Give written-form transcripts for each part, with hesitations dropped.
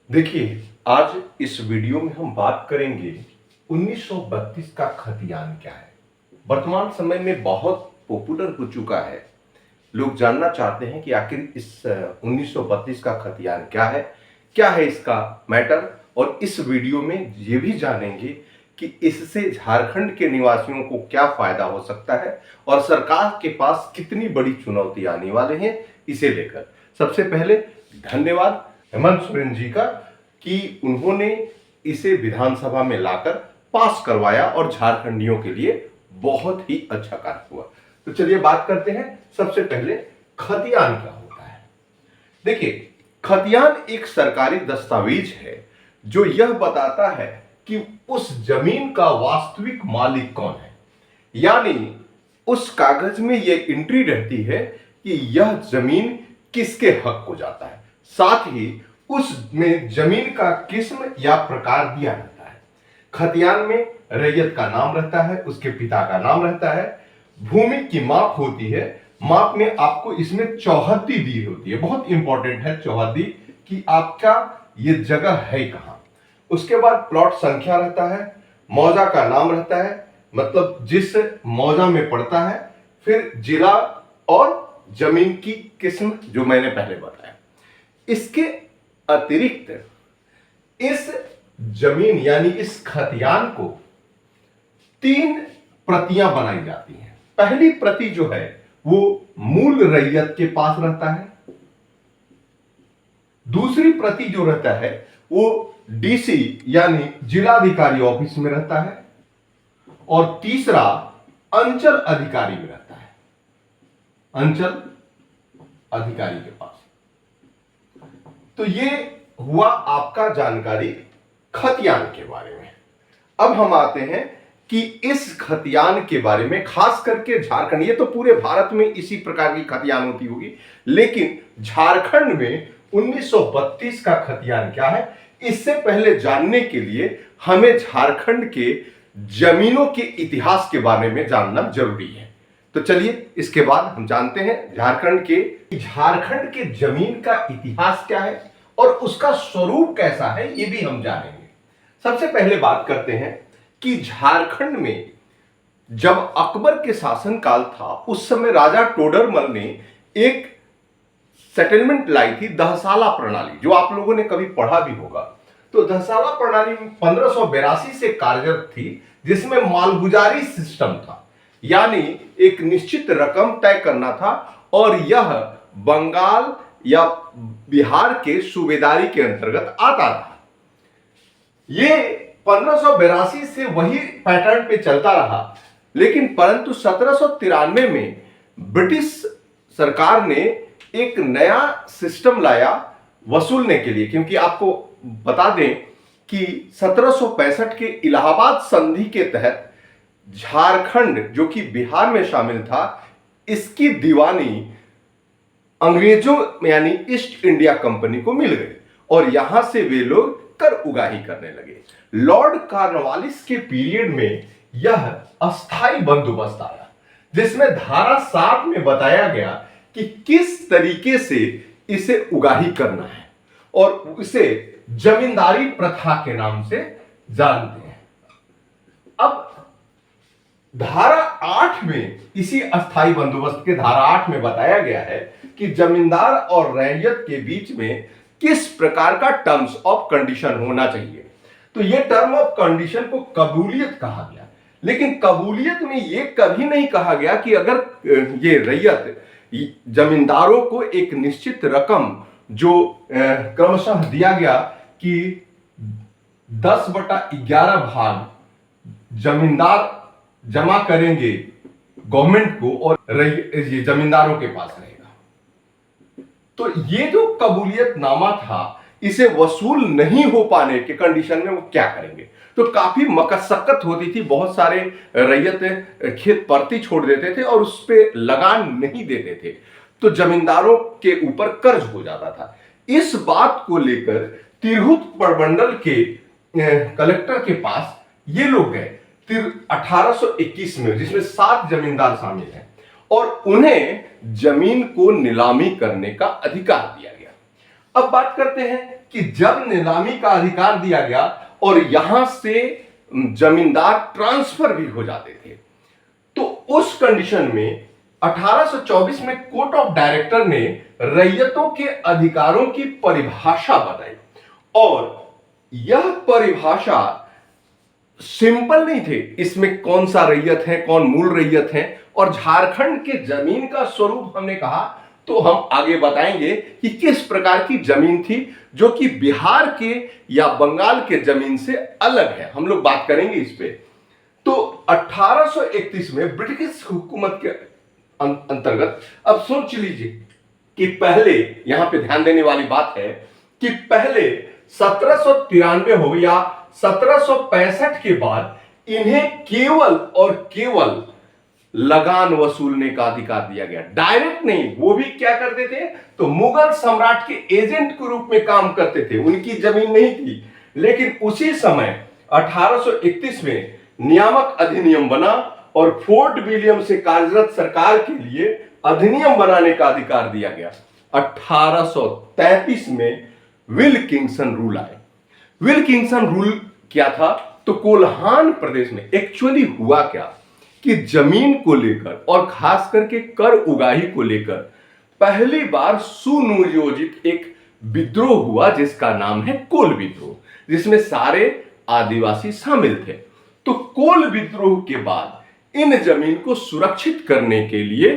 देखिए, आज इस वीडियो में हम बात करेंगे 1932 का खतियान क्या है। वर्तमान समय में बहुत पॉपुलर हो चुका है। लोग जानना चाहते हैं कि आखिर इस 1932 का खतियान क्या है इसका मैटर। और इस वीडियो में ये भी जानेंगे कि इससे झारखंड के निवासियों को क्या फायदा हो सकता है और सरकार के पास कितनी बड़ी चुनौती आने वाले हैं इसे लेकर। सबसे पहले धन्यवाद हेमंत सोरेन जी का कि उन्होंने इसे विधानसभा में लाकर पास करवाया और झारखंडियों के लिए बहुत ही अच्छा कार्य हुआ। तो चलिए बात करते हैं। सबसे पहले खतियान क्या होता है। देखिए, खतियान एक सरकारी दस्तावेज है जो यह बताता है कि उस जमीन का वास्तविक मालिक कौन है। यानी उस कागज में यह एंट्री रहती है कि यह जमीन किसके हक को जाता है। साथ ही उसमें जमीन का किस्म या प्रकार दिया रहता है। खतियान में रैयत का नाम रहता है, उसके पिता का नाम रहता है, भूमि की माप होती है। माप में आपको इसमें चौहद्दी दी होती है, बहुत इंपॉर्टेंट है चौहद्दी कि आपका ये जगह है कहां। उसके बाद प्लॉट संख्या रहता है, मौजा का नाम रहता है, मतलब जिस मौजा में पड़ता है, फिर जिला और जमीन की किस्म जो मैंने पहले बताया। इसके अतिरिक्त इस जमीन यानी इस खतियान को 3 प्रतियां बनाई जाती हैं। पहली प्रति जो है वो मूल रैयत के पास रहता है। दूसरी प्रति जो रहता है वो डीसी यानी जिलाधिकारी ऑफिस में रहता है और तीसरा अंचल अधिकारी में रहता है, अंचल अधिकारी के पास। तो ये हुआ आपका जानकारी खतियान के बारे में। अब हम आते हैं कि इस खतियान के बारे में, खास करके झारखंड, ये तो पूरे भारत में इसी प्रकार की खतियान होती होगी, लेकिन झारखंड में 1932 का खतियान क्या है, इससे पहले जानने के लिए हमें झारखंड के जमीनों के इतिहास के बारे में जानना जरूरी है। तो चलिए इसके बाद हम जानते हैं झारखंड के जमीन का इतिहास क्या है और उसका स्वरूप कैसा है, ये भी हम जानेंगे। सबसे पहले बात करते हैं कि झारखंड में जब अकबर के शासनकाल था, उस समय राजा टोडरमल ने एक सेटलमेंट लाई थी, दहसाला प्रणाली, जो आप लोगों ने कभी पढ़ा भी होगा। तो दहसाला प्रणाली 1582 से कार्यरत थी, जिसमें मालगुजारी सिस्टम था, यानी एक निश्चित रकम तय करना था और यह बंगाल या बिहार के सूबेदारी के अंतर्गत आता था। ये 1582 से वही पैटर्न पे चलता रहा, लेकिन परंतु 1793 में ब्रिटिश सरकार ने एक नया सिस्टम लाया वसूलने के लिए, क्योंकि आपको बता दें कि 1765 के इलाहाबाद संधि के तहत झारखंड, जो कि बिहार में शामिल था, इसकी दीवानी अंग्रेजों यानी ईस्ट इंडिया कंपनी को मिल गई और यहां से वे लोग कर उगाही करने लगे। लॉर्ड कॉर्नवालिस के पीरियड में यह अस्थाई बंदोबस्त आया, जिसमें धारा 7 में बताया गया कि किस तरीके से इसे उगाही करना है और इसे जमींदारी प्रथा के नाम से जानते हैं। अब धारा 8 में, इसी अस्थाई बंदोबस्त के धारा 8 में बताया गया है कि जमींदार और रैयत के बीच में किस प्रकार का टर्म्स ऑफ कंडीशन होना चाहिए। तो यह टर्म ऑफ कंडीशन को कबूलियत कहा गया, लेकिन कबूलियत में यह कभी नहीं कहा गया कि अगर ये रैयत जमींदारों को एक निश्चित रकम जो क्रमशः दिया गया कि 10/11 भाग जमींदार जमा करेंगे गवर्नमेंट को और ये जमींदारों के पास रहेगा। तो ये जो कबूलियतनामा था, इसे वसूल नहीं हो पाने के कंडीशन में वो क्या करेंगे। तो काफी मशक्कत होती थी, बहुत सारे रैयत खेत परती छोड़ देते थे और उस पर लगान नहीं देते थे, तो जमींदारों के ऊपर कर्ज हो जाता था। इस बात को लेकर तिरहुत प्रमंडल के कलेक्टर के पास ये लोग गए 1821 में, जिसमें 7 जमींदार शामिल हैं, और उन्हें जमीन को नीलामी करने का अधिकार दिया गया। अब बात करते हैं कि जब नीलामी का अधिकार दिया गया और यहां से जमींदार ट्रांसफर भी हो जाते थे, तो उस कंडीशन में 1824 में कोर्ट ऑफ डायरेक्टर ने रैयतों के अधिकारों की परिभाषा बनाई। और यह परिभाषा सिंपल नहीं थे, इसमें कौन सा रैयत है, कौन मूल रैयत है, और झारखंड के जमीन का स्वरूप हमने कहा तो हम आगे बताएंगे कि किस प्रकार की जमीन थी जो कि बिहार के या बंगाल के जमीन से अलग है, हम लोग बात करेंगे इस पे। तो 1831 में ब्रिटिश हुकूमत के अंतर्गत, अब सोच लीजिए कि पहले, यहां पे ध्यान देने वाली बात है कि पहले 1793 हो या 1765 के बाद इन्हें केवल और केवल लगान वसूलने का अधिकार दिया गया, डायरेक्ट नहीं। वो भी क्या करते थे, तो मुगल सम्राट के एजेंट के रूप में काम करते थे, उनकी जमीन नहीं थी। लेकिन उसी समय 1831 में नियामक अधिनियम बना और फोर्ट विलियम से कार्यरत सरकार के लिए अधिनियम बनाने का अधिकार दिया गया। 1833 में विल्किंसन रूल आए। विल्किंसन रूल क्या था, तो कोल्हान प्रदेश में एक्चुअली हुआ क्या कि जमीन को लेकर और खास करके कर उगाही को लेकर पहली बार सुनियोजित एक विद्रोह हुआ जिसका नाम है कोल विद्रोह, जिसमें सारे आदिवासी शामिल थे। तो कोल विद्रोह के बाद इन जमीन को सुरक्षित करने के लिए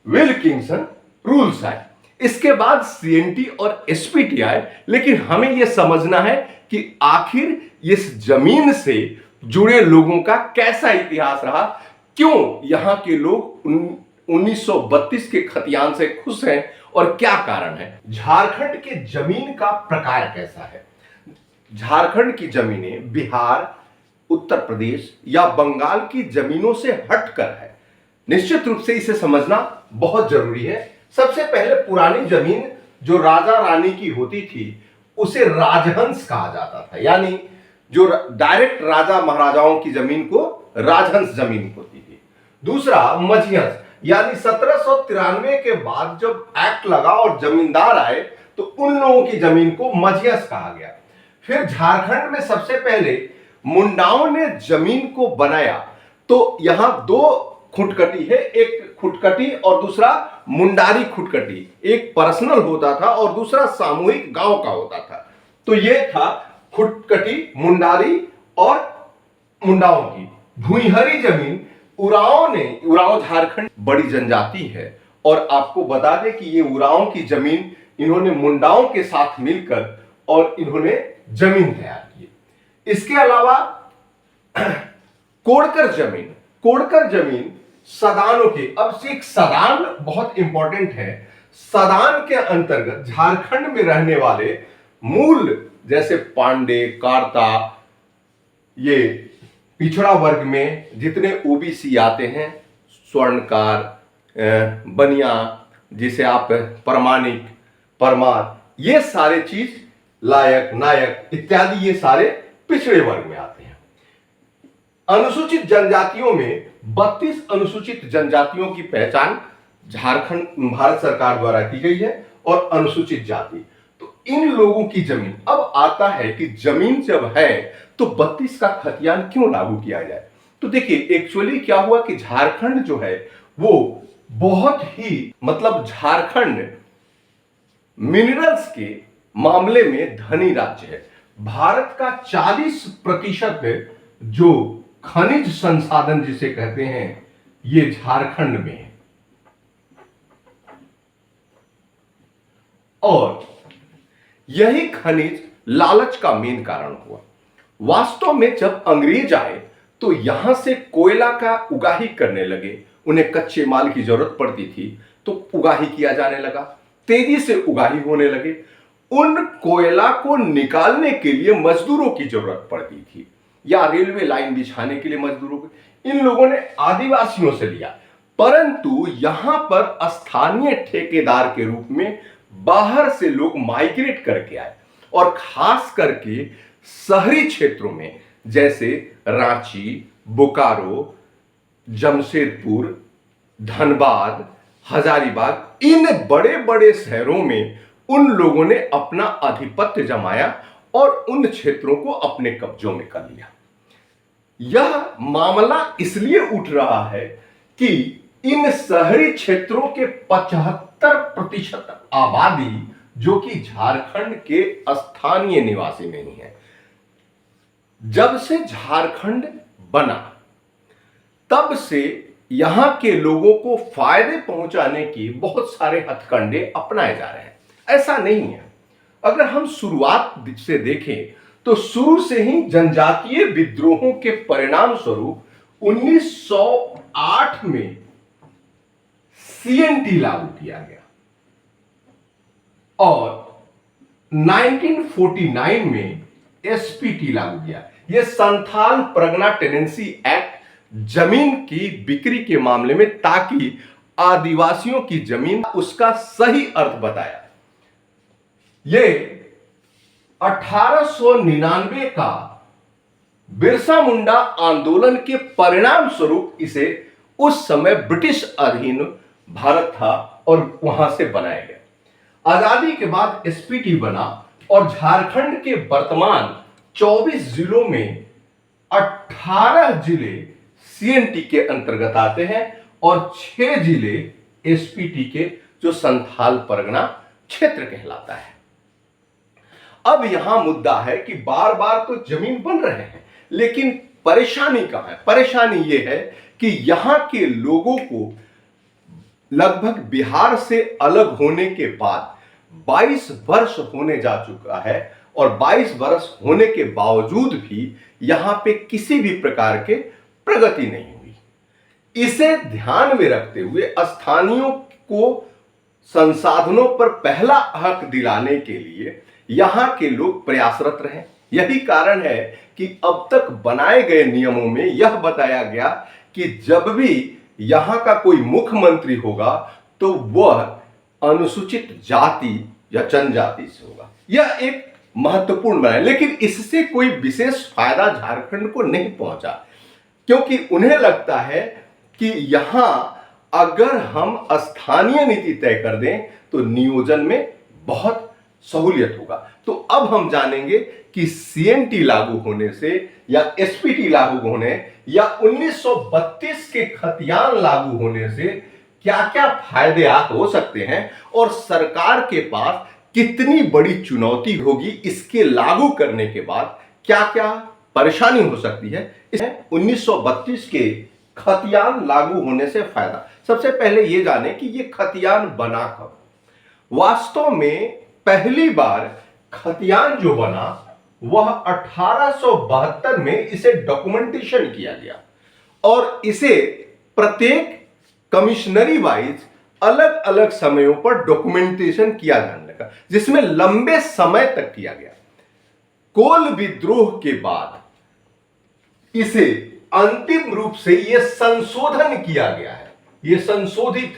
विल्किंसन रूल्स आए। इसके बाद सीएनटी और एसपीटी आए। लेकिन हमें यह समझना है कि आखिर इस जमीन से जुड़े लोगों का कैसा इतिहास रहा, क्यों यहां के लोग 1932 के खतियान से खुश हैं और क्या कारण है। झारखंड के जमीन का प्रकार कैसा है। झारखंड की जमीनें बिहार, उत्तर प्रदेश या बंगाल की जमीनों से हटकर है। निश्चित रूप से इसे समझना बहुत जरूरी है। सबसे पहले पुरानी जमीन जो राजा रानी की होती थी उसे राजहंस कहा जाता था, यानी जो डायरेक्ट राजा महाराजाओं की जमीन को राजहंस जमीन होती थी। दूसरा मझिहंस, यानी 1793 के बाद जब एक्ट लगा और जमींदार आए तो उन लोगों की जमीन को मझिहंस कहा गया। फिर झारखंड में सबसे पहले मुंडाओं ने जमीन को बनाया, तो यहां दो खुटकटी है, एक खुटकटी और दूसरा मुंडारी खुटकटी। एक पर्सनल होता था और दूसरा सामूहिक गांव का होता था। तो ये था खुटकटी, मुंडारी और मुंडाओं की। भुइहरी जमीन उरांव झारखंड बड़ी जनजाति है और आपको बता दें कि ये उरांव की जमीन इन्होंने मुंडाओं के साथ मिलकर और इन्होंने जमीन तैयार की। इसके अलावा कोड़कर जमीन सदानों के, अब एक सदान बहुत इंपॉर्टेंट है। सदान के अंतर्गत झारखंड में रहने वाले मूल जैसे पांडे, कार्ता, ये पिछड़ा वर्ग में जितने ओबीसी आते हैं, स्वर्णकार, बनिया, जिसे आप प्रमाणिक, परमार, ये सारे चीज, लायक, नायक इत्यादि, ये सारे पिछड़े वर्ग में आते हैं। अनुसूचित जनजातियों में 32 अनुसूचित जनजातियों की पहचान झारखंड भारत सरकार द्वारा की गई है और अनुसूचित जाति। तो इन लोगों की जमीन, अब आता है कि जमीन जब है तो 32 का खतियान क्यों लागू किया जाए। तो देखिए एक्चुअली क्या हुआ कि झारखंड जो है वो बहुत ही, मतलब झारखंड मिनरल्स के मामले में धनी राज्य है। भारत का 40% जो खनिज संसाधन जिसे कहते हैं ये झारखंड में है। और यही खनिज लालच का मेन कारण हुआ। वास्तव में जब अंग्रेज आए तो यहां से कोयला का उगाही करने लगे, उन्हें कच्चे माल की जरूरत पड़ती थी तो उगाही किया जाने लगा, तेजी से उगाही होने लगे। उन कोयला को निकालने के लिए मजदूरों की जरूरत पड़ती थी या रेलवे लाइन बिछाने के लिए मजदूरों को इन लोगों ने आदिवासियों से लिया, परंतु यहां पर स्थानीय ठेकेदार के रूप में बाहर से लोग माइग्रेट करके आए और खास करके शहरी क्षेत्रों में जैसे रांची, बोकारो, जमशेदपुर, धनबाद, हजारीबाग, इन बड़े बड़े शहरों में उन लोगों ने अपना आधिपत्य जमाया और उन क्षेत्रों को अपने कब्जों में कर लिया। यह मामला इसलिए उठ रहा है कि इन शहरी क्षेत्रों के 75% आबादी जो कि झारखंड के स्थानीय निवासी नहीं है। जब से झारखंड बना तब से यहां के लोगों को फायदे पहुंचाने के बहुत सारे हथकंडे अपनाए जा रहे हैं। ऐसा नहीं है। अगर हम शुरुआत से देखें तो शुरू से ही जनजातीय विद्रोहों के परिणाम स्वरूप 1908 में सीएनटी लागू किया गया और 1949 में एसपीटी लागू किया। यह संथाल परगना टेनेंसी एक्ट जमीन की बिक्री के मामले में ताकि आदिवासियों की जमीन उसका सही अर्थ बताया। यह 1899 का बिरसा मुंडा आंदोलन के परिणाम स्वरूप इसे उस समय ब्रिटिश अधीन भारत था और वहां से बनाया गया। आजादी के बाद एसपीटी बना और झारखंड के वर्तमान 24 जिलों में 18 जिले सीएनटी के अंतर्गत आते हैं और 6 जिले एसपीटी के जो संथाल परगना क्षेत्र कहलाता है। अब यहां मुद्दा है कि बार बार तो जमीन बन रहे हैं, लेकिन परेशानी कहां है? परेशानी यह है कि यहां के लोगों को लगभग बिहार से अलग होने के बाद 22 वर्ष होने जा चुका है और 22 वर्ष होने के बावजूद भी यहां पे किसी भी प्रकार के प्रगति नहीं हुई। इसे ध्यान में रखते हुए स्थानीयों को संसाधनों पर पहला हक दिलाने के लिए यहां के लोग प्रयासरत रहे। यही कारण है कि अब तक बनाए गए नियमों में यह बताया गया कि जब भी यहां का कोई मुख्यमंत्री होगा तो वह अनुसूचित जाति या जनजाति से होगा। यह एक महत्वपूर्ण बना है, लेकिन इससे कोई विशेष फायदा झारखंड को नहीं पहुंचा, क्योंकि उन्हें लगता है कि यहां अगर हम स्थानीय नीति तय कर दें तो नियोजन में बहुत सहूलियत होगा। तो अब हम जानेंगे कि सीएनटी लागू होने से या एसपीटी लागू होने या 1932 के खतियान लागू होने से क्या क्या फायदे हो सकते हैं और सरकार के पास कितनी बड़ी चुनौती होगी इसके लागू करने के बाद, क्या क्या परेशानी हो सकती है। 1932 के खतियान लागू होने से फायदा। सबसे पहले यह जाने कि यह खतियान बना कब। वास्तव में पहली बार खतियान जो बना वह 1872 में इसे डॉक्यूमेंटेशन किया गया और इसे प्रत्येक कमिश्नरी वाइज अलग अलग समयों पर डॉक्यूमेंटेशन किया जाने लगा, जिसमें लंबे समय तक किया गया। कोल विद्रोह के बाद इसे अंतिम रूप से यह संशोधन किया गया है। यह संशोधित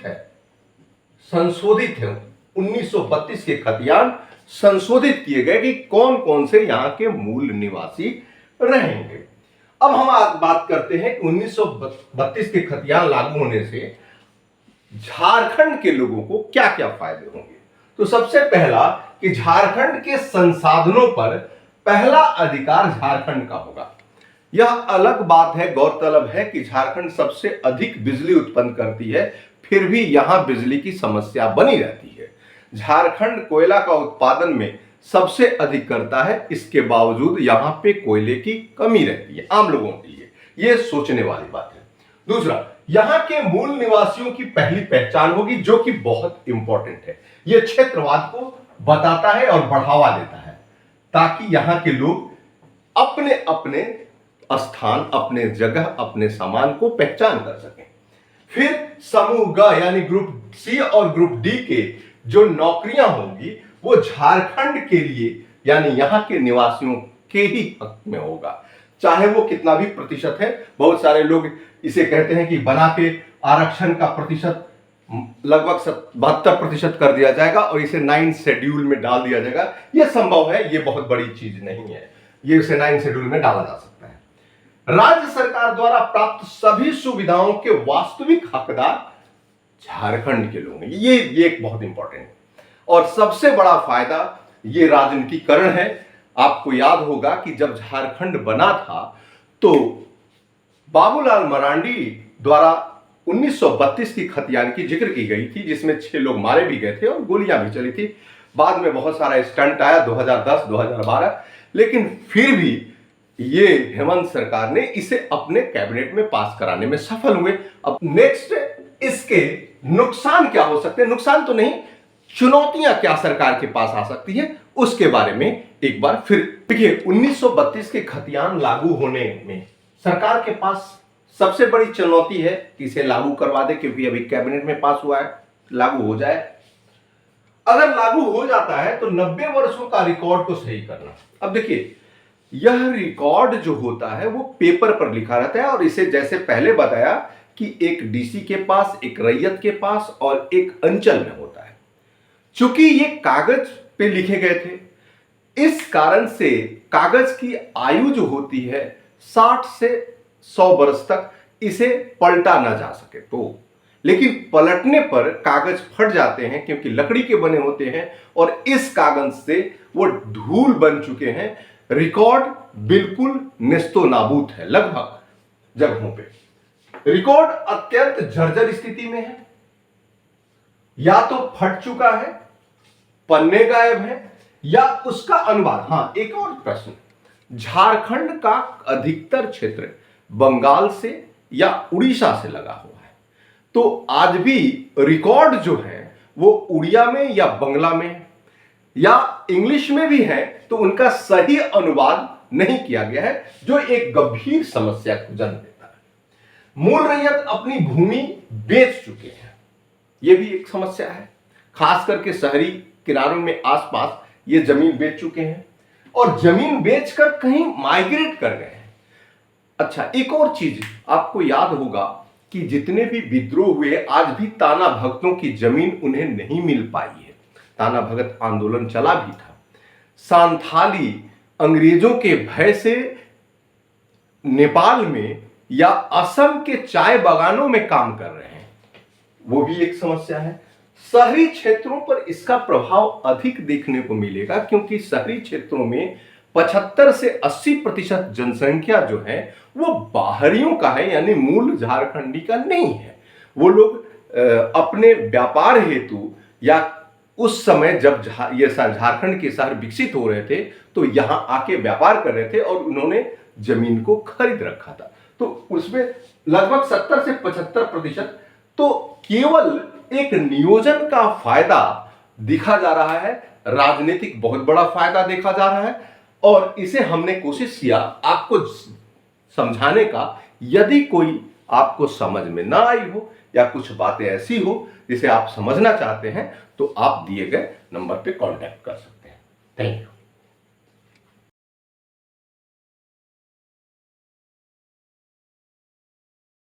है 1932 के खतियान संशोधित किए गए कि कौन कौन से यहां के मूल निवासी रहेंगे। अब हम बात करते हैं कि 1932 के खतियान लागू होने से झारखंड के लोगों को क्या क्या फायदे होंगे। तो सबसे पहला कि झारखंड के संसाधनों पर पहला अधिकार झारखंड का होगा। यह अलग बात है, गौरतलब है कि झारखंड सबसे अधिक बिजली उत्पन्न करती है, फिर भी यहां बिजली की समस्या बनी रहती है। झारखंड कोयला का उत्पादन में सबसे अधिक करता है, इसके बावजूद यहां पे कोयले की कमी रहती है आम लोगों के लिए। यह सोचने वाली बात है। दूसरा, यहां के मूल निवासियों की पहली पहचान होगी, जो कि बहुत इंपॉर्टेंट है। यह क्षेत्रवाद को बताता है और बढ़ावा देता है, ताकि यहां के लोग अपने अपने स्थान, अपने जगह, अपने सामान को पहचान कर सकें। फिर समूह ग यानी ग्रुप सी और ग्रुप डी के जो नौकरियां होंगी वो झारखंड के लिए यानी यहां के निवासियों के ही हक में होगा, चाहे वो कितना भी प्रतिशत है। बहुत सारे लोग इसे कहते हैं कि बना के आरक्षण का प्रतिशत लगभग 72% कर दिया जाएगा और इसे 9 शेड्यूल में डाल दिया जाएगा। यह संभव है, यह बहुत बड़ी चीज नहीं है, ये इसे 9 शेड्यूल में डाला जा सकता है। राज्य सरकार द्वारा प्राप्त सभी सुविधाओं के वास्तविक हकदार झारखंड के लोग हैं। ये एक बहुत इंपॉर्टेंट है। और सबसे बड़ा फायदा ये राजनीतिकरण है। आपको याद होगा कि जब झारखंड बना था तो बाबूलाल मरांडी द्वारा 1932 की खतियान की जिक्र की गई थी, जिसमें 6 लोग मारे भी गए थे और गोलियां भी चली थी। बाद में बहुत सारा स्टंट आया 2010 2012, लेकिन फिर भी ये हेमंत सरकार ने इसे अपने कैबिनेट में पास कराने में सफल हुए। अब नेक्स्ट इसके नुकसान क्या हो सकते हैं, नुकसान तो नहीं, चुनौतियां क्या सरकार के पास आ सकती है, उसके बारे में एक बार फिर देखिए। 1932 के खतियान लागू होने में सरकार के पास सबसे बड़ी चुनौती है कि इसे लागू करवा दे, क्योंकि अभी कैबिनेट में पास हुआ है, लागू हो जाए। अगर लागू हो जाता है तो 90 वर्षों का रिकॉर्ड को सही करना। अब देखिए, यह रिकॉर्ड जो होता है वो पेपर पर लिखा रहता है, और इसे जैसे पहले बताया कि एक डीसी के पास, एक रैयत के पास और एक अंचल में होता है। चूंकि ये कागज पे लिखे गए थे, इस कारण से कागज की आयु जो होती है 60 से 100 वर्ष तक इसे पलटा ना जा सके तो, लेकिन पलटने पर कागज फट जाते हैं क्योंकि लकड़ी के बने होते हैं और इस कागज से वो धूल बन चुके हैं। रिकॉर्ड बिल्कुल नेस्तो नाबूद है लगभग जगहों पे। रिकॉर्ड अत्यंत जर्जर स्थिति में है, या तो फट चुका है, पन्ने गायब है, या उसका अनुवाद। हां, एक और प्रश्न, झारखंड का अधिकतर क्षेत्र बंगाल से या उड़ीसा से लगा हुआ है, तो आज भी रिकॉर्ड जो है वो उड़िया में या बंगला में है, या इंग्लिश में भी है, तो उनका सही अनुवाद नहीं किया गया है, जो एक गंभीर समस्या को जन्म देता है। मूल रैयत अपनी भूमि बेच चुके हैं, यह भी एक समस्या है। खास करके शहरी किनारों में आसपास ये जमीन बेच चुके हैं और जमीन बेचकर कहीं माइग्रेट कर गए हैं। अच्छा, एक और चीज आपको याद होगा कि जितने भी विद्रोह हुए, आज भी ताना भगतों की जमीन उन्हें नहीं मिल पाई है। ताना भगत आंदोलन चला भी था। सांथाली अंग्रेजों के भय से नेपाल में या असम के चाय बागानों में काम कर रहे हैं, वो भी एक समस्या है। शहरी क्षेत्रों पर इसका प्रभाव अधिक देखने को मिलेगा, क्योंकि शहरी क्षेत्रों में 75 से 80% जनसंख्या जो है वो बाहरियों का है, यानी मूल झारखंडी का नहीं है। वो लोग अपने व्यापार हेतु या उस समय जब ये झारखंड के शहर विकसित हो रहे थे तो यहां आके व्यापार कर रहे थे और उन्होंने जमीन को खरीद रखा था, तो उसमें लगभग 70 से 75%। तो केवल एक नियोजन का फायदा दिखा जा रहा है, राजनीतिक बहुत बड़ा फायदा देखा जा रहा है, और इसे हमने कोशिश किया आपको समझाने का। यदि कोई आपको समझ में ना आई हो या कुछ बातें ऐसी हो जिसे आप समझना चाहते हैं, तो आप दिए गए नंबर पे कांटेक्ट कर सकते हैं। Thank you.